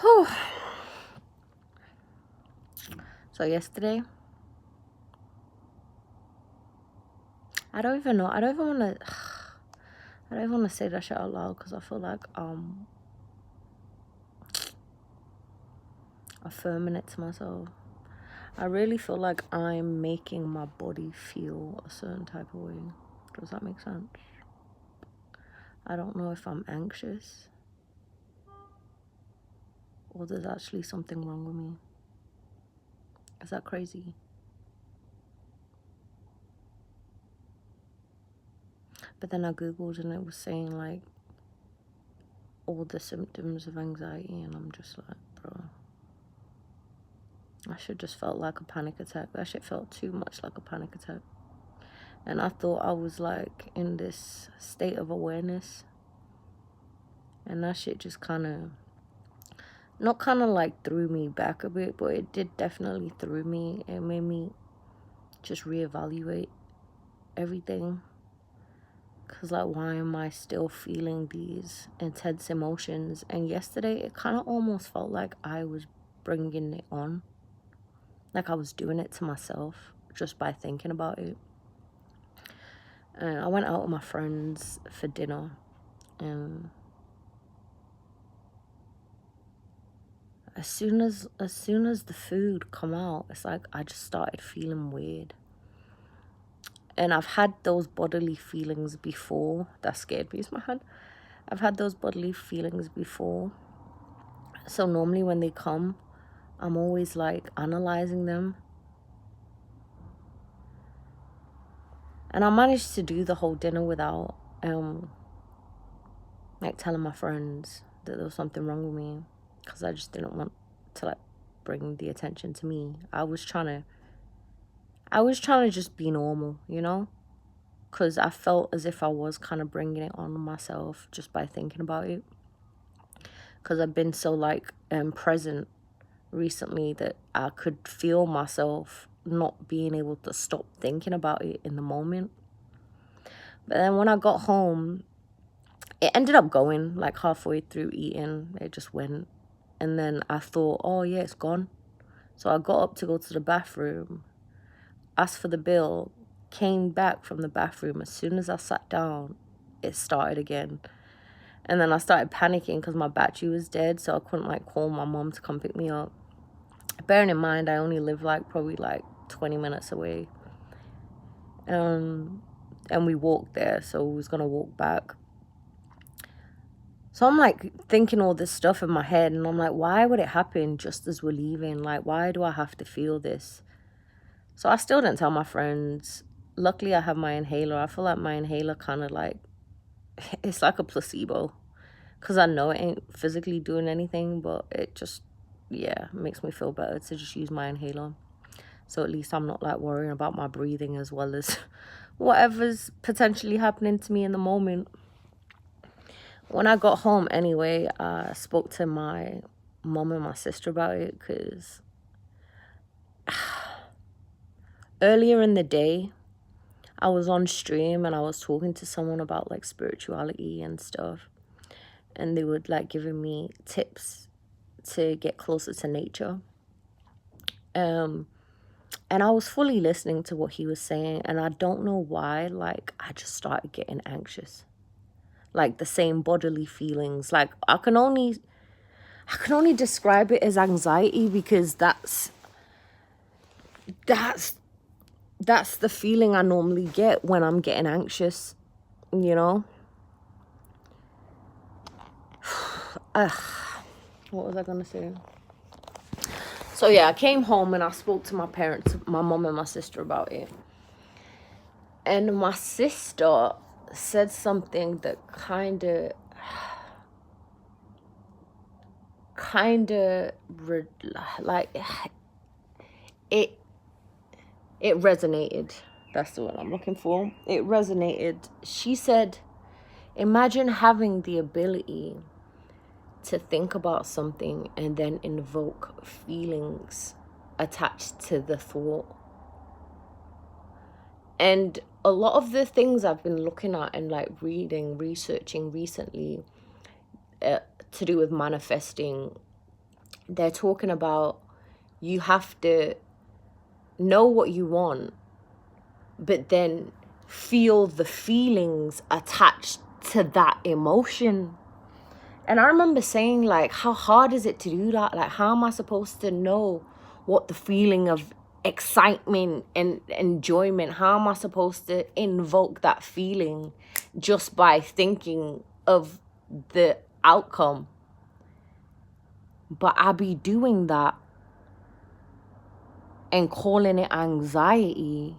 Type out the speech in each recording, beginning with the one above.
Whew. So yesterday, I don't even know. I don't even want to. I don't even want to say that shit out loud because I feel like affirming it to myself. I really feel like I'm making my body feel a certain type of way. Does that make sense? I don't know if I'm anxious or there's actually something wrong with me. Is that crazy? But then I googled and it was saying like all the symptoms of anxiety, and I'm just like, bro, that shit just felt like a panic attack. That shit felt too much like a panic attack. And I thought I was like in this state of awareness, and that shit just not kind of like threw me back a bit, but it did definitely threw me. It made me just reevaluate everything. Because like, why am I still feeling these intense emotions? And yesterday it kind of almost felt like I was bringing it on, like I was doing it to myself just by thinking about it. And I went out with my friends for dinner, and as soon as the food come out, it's like I just started feeling weird. And I've had those bodily feelings before. That scared me. It's my hand. I've had those bodily feelings before. So normally when they come, I'm always like analyzing them. And I managed to do the whole dinner without like telling my friends that there was something wrong with me, because I just didn't want to like bring the attention to me. I was trying to just be normal, you know? Because I felt as if I was kind of bringing it on myself just by thinking about it. Because I've been so like present recently that I could feel myself not being able to stop thinking about it in the moment. But then when I got home, it ended up going like halfway through eating. It just went. And then I thought, oh yeah, it's gone. So I got up to go to the bathroom, asked for the bill, came back from the bathroom. As soon as I sat down, it started again. And then I started panicking because my battery was dead, so I couldn't like call my mom to come pick me up. Bearing in mind, I only live like probably like 20 minutes away. And we walked there, so we was gonna walk back. So I'm like thinking all this stuff in my head, and I'm like, why would it happen just as we're leaving? Like, why do I have to feel this? So I still didn't tell my friends. Luckily, I have my inhaler. I feel like my inhaler kind of like, it's like a placebo. Because I know it ain't physically doing anything, but it just, yeah, makes me feel better to just use my inhaler. So at least I'm not like worrying about my breathing as well as whatever's potentially happening to me in the moment. When I got home anyway, I spoke to my mom and my sister about it, because earlier in the day, I was on stream and I was talking to someone about like spirituality and stuff. And they were like giving me tips to get closer to nature. And I was fully listening to what he was saying. And I don't know why, like, I just started getting anxious. Like the same bodily feelings. Like I can only describe it as anxiety, because that's the feeling I normally get when I'm getting anxious, you know? What was I gonna say? So yeah, I came home and I spoke to my parents, my mom and my sister, about it. And my sister said something that kind of like it resonated. That's the word I'm looking for. It resonated. She said, imagine having the ability to think about something and then invoke feelings attached to the thought. And a lot of the things I've been looking at and like reading, researching recently to do with manifesting they're talking about you have to know what you want, but then feel the feelings attached to that emotion. And I remember saying, like, how hard is it to do that? Like, how am I supposed to know what the feeling of excitement and enjoyment, how am I supposed to invoke that feeling just by thinking of the outcome? But I be doing that and calling it anxiety.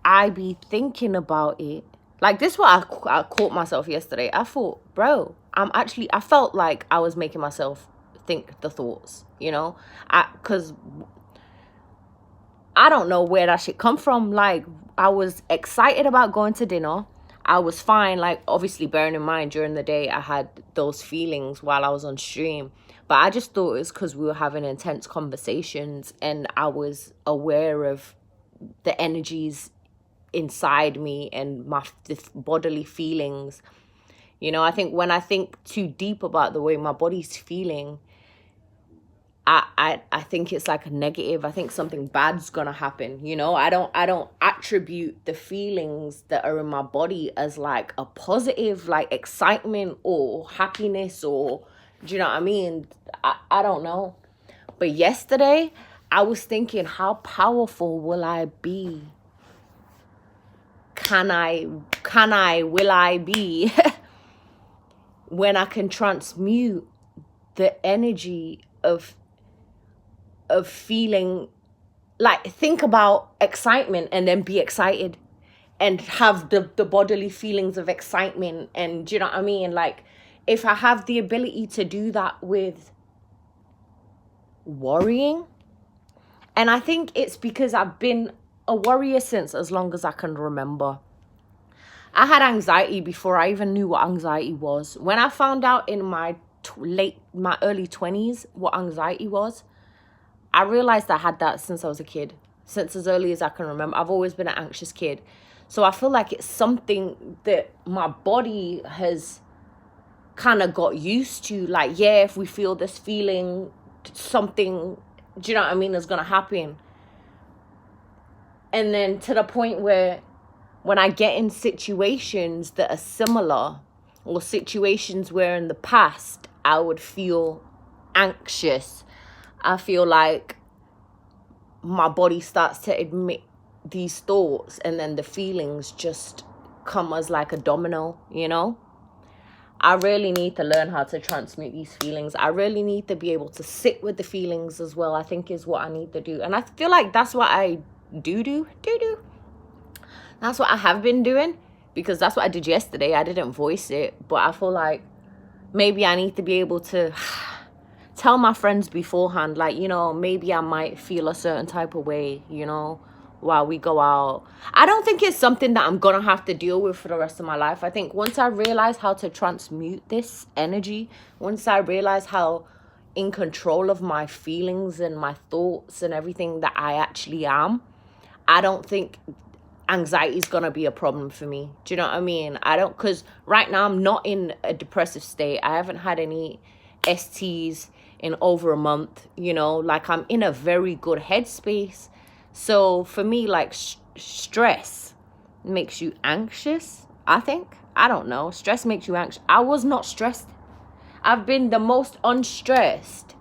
I be thinking about it. Like, this is what I caught myself yesterday. I thought, bro, I felt like I was making myself think the thoughts, you know? Because I don't know where that shit come from. Like, I was excited about going to dinner. I was fine. Like, obviously, bearing in mind, during the day, I had those feelings while I was on stream. But I just thought it was because we were having intense conversations and I was aware of the energies inside me and the bodily feelings. You know, I think when I think too deep about the way my body's feeling, I think it's like a negative. I think something bad's gonna happen. You know, I don't attribute the feelings that are in my body as like a positive, like excitement or happiness, or do you know what I mean? I don't know. But yesterday I was thinking, how powerful will I be? Will I be when I can transmute the energy of feeling, like, think about excitement and then be excited and have the bodily feelings of excitement. And do you know what I mean? Like, if I have the ability to do that with worrying, and I think it's because I've been a worrier since as long as I can remember. I had anxiety before I even knew what anxiety was. When I found out in my early 20s what anxiety was, I realized I had that since I was a kid. Since as early as I can remember. I've always been an anxious kid. So I feel like it's something that my body has kind of got used to. Like, yeah, if we feel this feeling, something, do you know what I mean, is going to happen. And then to the point where when I get in situations that are similar, or situations where in the past I would feel anxious, I feel like my body starts to admit these thoughts, and then the feelings just come as like a domino, you know? I really need to learn how to transmute these feelings. I really need to be able to sit with the feelings as well, I think is what I need to do. And I feel like that's what I do. That's what I have been doing, because that's what I did yesterday. I didn't voice it, but I feel like maybe I need to be able to tell my friends beforehand, like, you know, maybe I might feel a certain type of way, you know, while we go out. I don't think it's something that I'm gonna have to deal with for the rest of my life. I think once I realize how to transmute this energy, once I realize how in control of my feelings and my thoughts and everything that I actually am, I don't think anxiety is gonna be a problem for me. Do you know what I mean? Because right now I'm not in a depressive state. I haven't had any STs in over a month, you know, like I'm in a very good headspace. So for me, like, stress makes you anxious, I think. I don't know. Stress makes you anxious. I was not stressed. I've been the most unstressed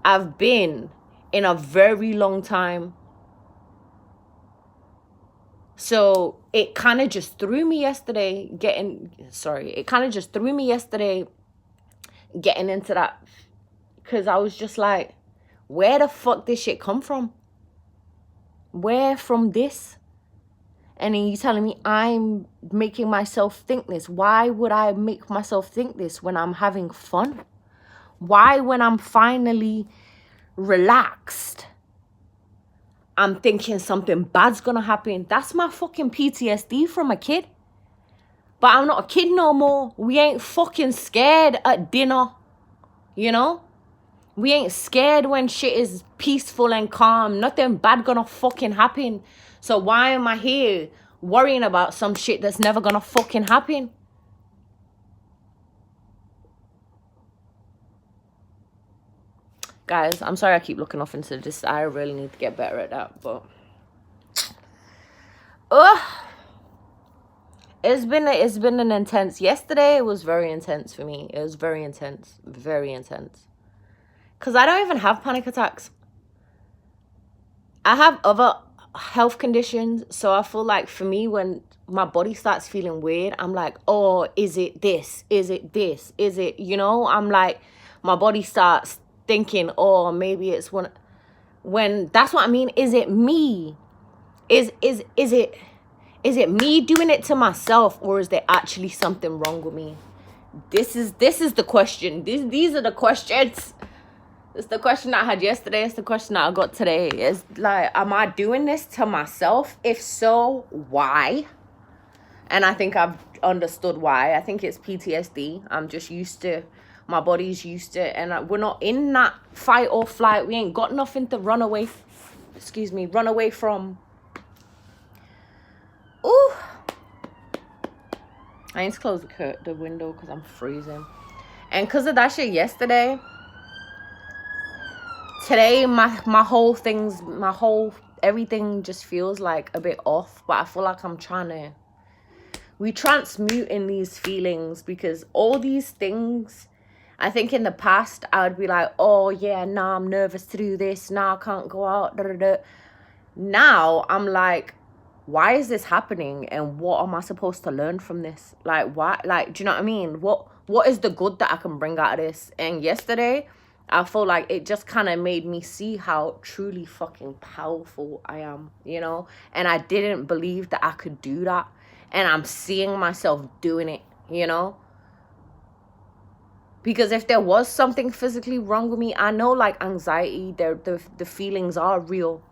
I've been in a very long time. So it kind of just threw me yesterday getting into that, because I was just like, where the fuck this shit come from? Where from this? And then you telling me I'm making myself think this. Why would I make myself think this when I'm having fun? Why, when I'm finally relaxed, I'm thinking something bad's gonna happen? That's my fucking PTSD from a kid. But I'm not a kid no more. We ain't fucking scared at dinner, you know? We ain't scared when shit is peaceful and calm. Nothing bad gonna fucking happen. So why am I here worrying about some shit that's never gonna fucking happen? Guys, I'm sorry I keep looking off into this. I really need to get better at that, but it's been an intense. Yesterday it was very intense for me. It was very intense. Very intense. Cause I don't even have panic attacks. I have other health conditions, so I feel like for me, when my body starts feeling weird, I'm like, oh, is it this? Is it this? Is it, you know? I'm like, my body starts thinking, oh, maybe it's when that's what I mean. Is it me? Is it me doing it to myself, or is there actually something wrong with me? This is the question. These are the questions. It's the question I had yesterday. It's the question that I got today. It's like, am I doing this to myself? If so, why? And I think I've understood why. I think it's PTSD. I'm just used to, my body's used to, and we're not in that fight or flight. We ain't got nothing to run away from. Ooh. I need to close the window because I'm freezing. And because of that shit yesterday, today my whole everything just feels like a bit off. But I feel like we transmute in these feelings, because all these things, I think in the past I would be like, oh yeah, nah, I'm nervous to do this, nah, I can't go out, da, da, da. Now I'm like, why is this happening, and what am I supposed to learn from this? Like, why? Like, do you know what I mean? What is the good that I can bring out of this? And yesterday I feel like it just kind of made me see how truly fucking powerful I am, you know? And I didn't believe that I could do that. And I'm seeing myself doing it, you know? Because if there was something physically wrong with me, I know, like, anxiety, the feelings are real.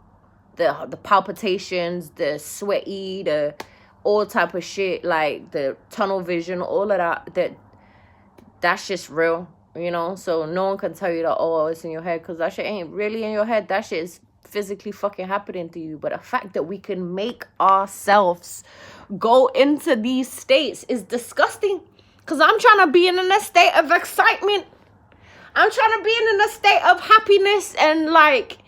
The palpitations, the sweaty, the all type of shit, like the tunnel vision, all of that's just real, you know? So no one can tell you that, oh, it's in your head, because that shit ain't really in your head. That shit is physically fucking happening to you. But the fact that we can make ourselves go into these states is disgusting, because I'm trying to be in a state of excitement. I'm trying to be in a state of happiness, and like,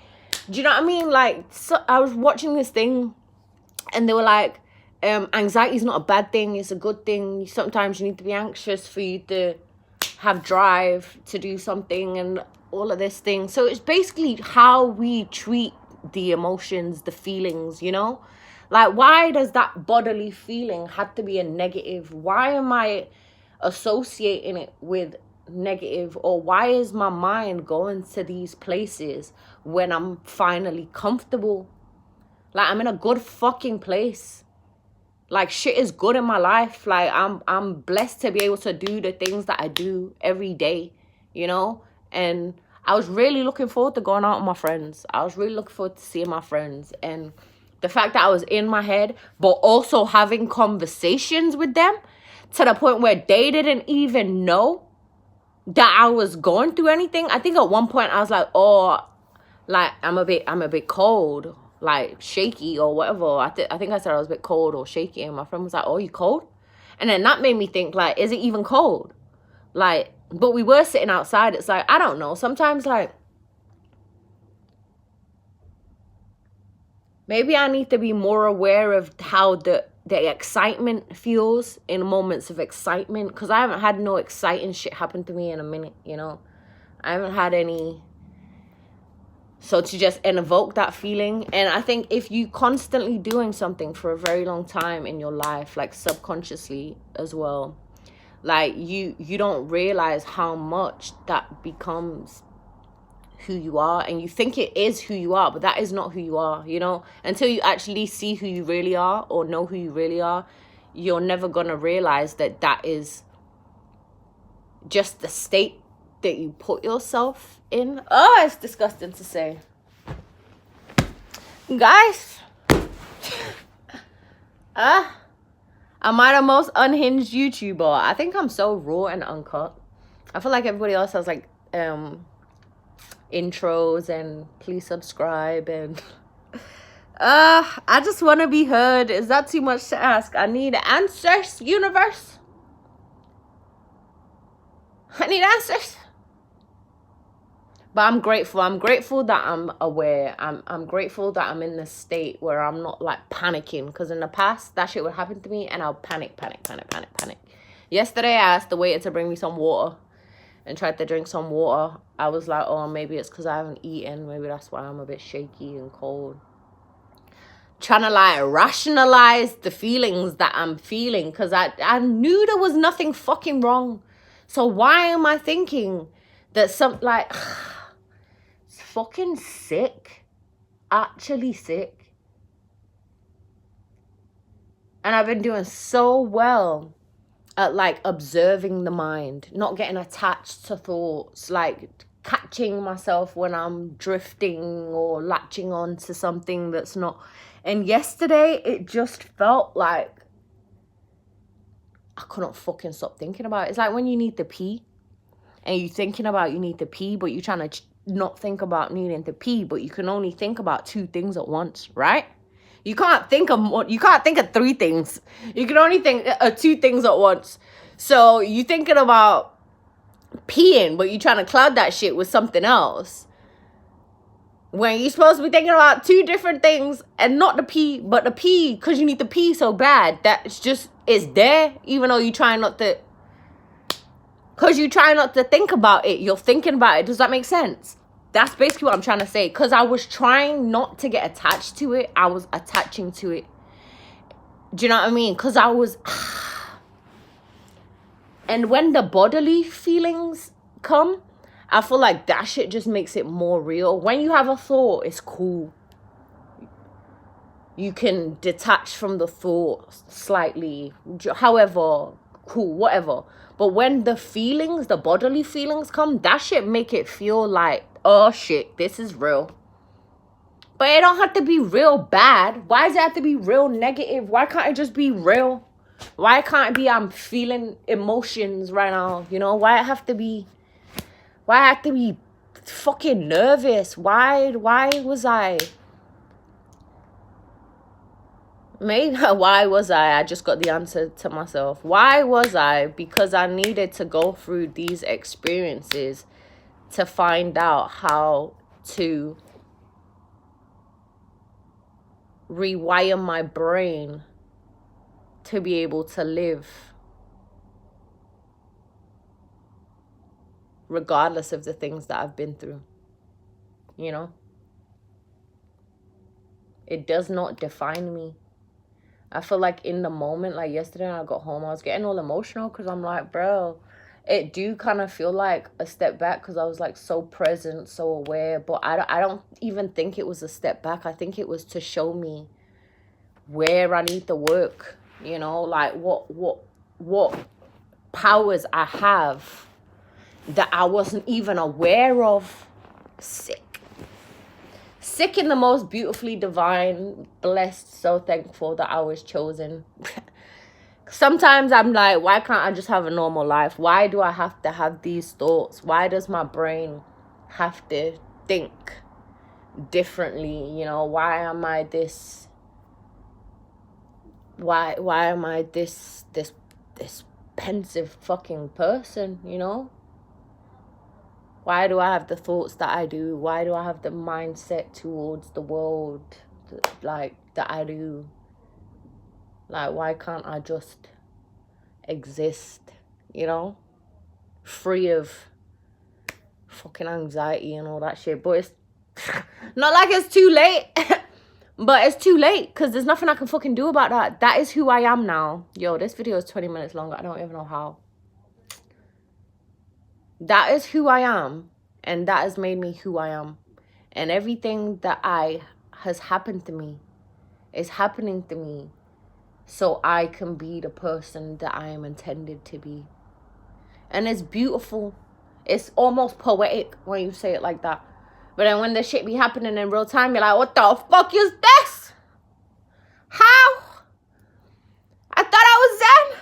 do you know what I mean? Like, so I was watching this thing and they were like, anxiety is not a bad thing, it's a good thing. Sometimes you need to be anxious for you to have drive to do something, and all of this thing. So it's basically how we treat the emotions, the feelings, you know? Like, why does that bodily feeling have to be a negative? Why am I associating it with negative? Or why is my mind going to these places when I'm finally comfortable? Like, I'm in a good fucking place. Like, shit is good in my life. Like, I'm blessed to be able to do the things that I do every day, you know? And I was really looking forward to going out with my friends. I was really looking forward to seeing my friends. And the fact that I was in my head, but also having conversations with them to the point where they didn't even know that I was going through anything. I think at one point I was like, oh, like, I'm a bit cold, like shaky or whatever. I think I said I was a bit cold or shaky, and my friend was like, oh, you cold? And then that made me think, like, is it even cold? Like, but we were sitting outside. It's like, I don't know. Sometimes, like, maybe I need to be more aware of how the excitement feels in moments of excitement, because I haven't had no exciting shit happen to me in a minute, you know? I haven't had any. So to just invoke that feeling. And I think if you constantly doing something for a very long time in your life, like subconsciously as well, like you don't realize how much that becomes who you are. And you think it is who you are, but that is not who you are, you know? Until you actually see who you really are, or know who you really are, you're never gonna realize that that is just the state that you put yourself in. Oh, it's disgusting to say. Guys, am I the most unhinged YouTuber? I think I'm so raw and uncut. I feel like everybody else has like intros and please subscribe and I just want to be heard. Is that too much to ask? I need answers, universe. I need answers. But I'm grateful. I'm grateful that I'm aware. I'm grateful that I'm in the state where I'm not like panicking. Because in the past, that shit would happen to me and I'll panic. Yesterday, I asked the waiter to bring me some water and tried to drink some water. I was like, oh, maybe it's because I haven't eaten. Maybe that's why I'm a bit shaky and cold. Trying to like rationalize the feelings that I'm feeling. Because I knew there was nothing fucking wrong. So why am I thinking that some like... fucking sick. Actually sick. And I've been doing so well at like observing the mind, not getting attached to thoughts, like catching myself when I'm drifting or latching on to something that's not. And yesterday it just felt like I couldn't fucking stop thinking about it. It's like when you need to pee and you're thinking about you need to pee, but you're trying to not think about needing to pee, but you can only think about 2 things at once, right? You can't think of 3 things. You can only think of 2 things at once. So you're thinking about peeing, but you're trying to cloud that shit with something else. When you're supposed to be thinking about 2 different things and not the pee, but the pee because you need to pee so bad that it's there, even though you're trying not to. Because you try not to think about it. You're thinking about it. Does that make sense? That's basically what I'm trying to say. Because I was trying not to get attached to it. I was attaching to it. Do you know what I mean? Because I was... And when the bodily feelings come, I feel like that shit just makes it more real. When you have a thought, it's cool. You can detach from the thought slightly. However, cool, whatever. But when the feelings, the bodily feelings come, that shit make it feel like, oh shit, this is real. But it don't have to be real bad. Why does it have to be real negative? Why can't it just be real? Why can't it be I'm feeling emotions right now? You know, why I have to be fucking nervous? Why was I? Maybe why was I? I just got the answer to myself. Why was I? Because I needed to go through these experiences to find out how to rewire my brain to be able to live regardless of the things that I've been through. You know? It does not define me. I feel like in the moment, like yesterday when I got home, I was getting all emotional because I'm like, bro, it do kind of feel like a step back because I was like so present, so aware. But I don't even think it was a step back. I think it was to show me where I need to work, you know, like what powers I have that I wasn't even aware of. Sick in the most beautifully divine, blessed, so thankful that I was chosen. Sometimes I'm like, why can't I just have a normal life? Why do I have to have these thoughts? Why does my brain have to think differently? You know, why am I this? Why am I this pensive fucking person, you know? Why do I have the thoughts that I do? Why do I have the mindset towards the world that I do? Like, why can't I just exist, you know? Free of fucking anxiety and all that shit. But it's not like it's too late. But it's too late because there's nothing I can fucking do about that. That is who I am now. Yo, this video is 20 minutes long. I don't even know how. That is who I am, and that has made me who I am. And everything that has happened to me is happening to me so I can be the person that I am intended to be. And it's beautiful. It's almost poetic when you say it like that. But then when the shit be happening in real time, you're like, what the fuck is this? How? I thought I was zen.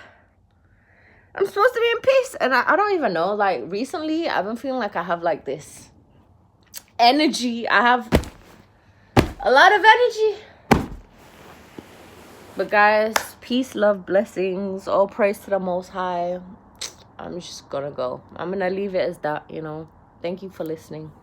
I'm supposed to be in peace. And I don't even know. Like, recently, I've been feeling like I have, like, this energy. I have a lot of energy. But, guys, peace, love, blessings. All praise to the Most High. I'm just gonna go. I'm gonna leave it as that, you know. Thank you for listening.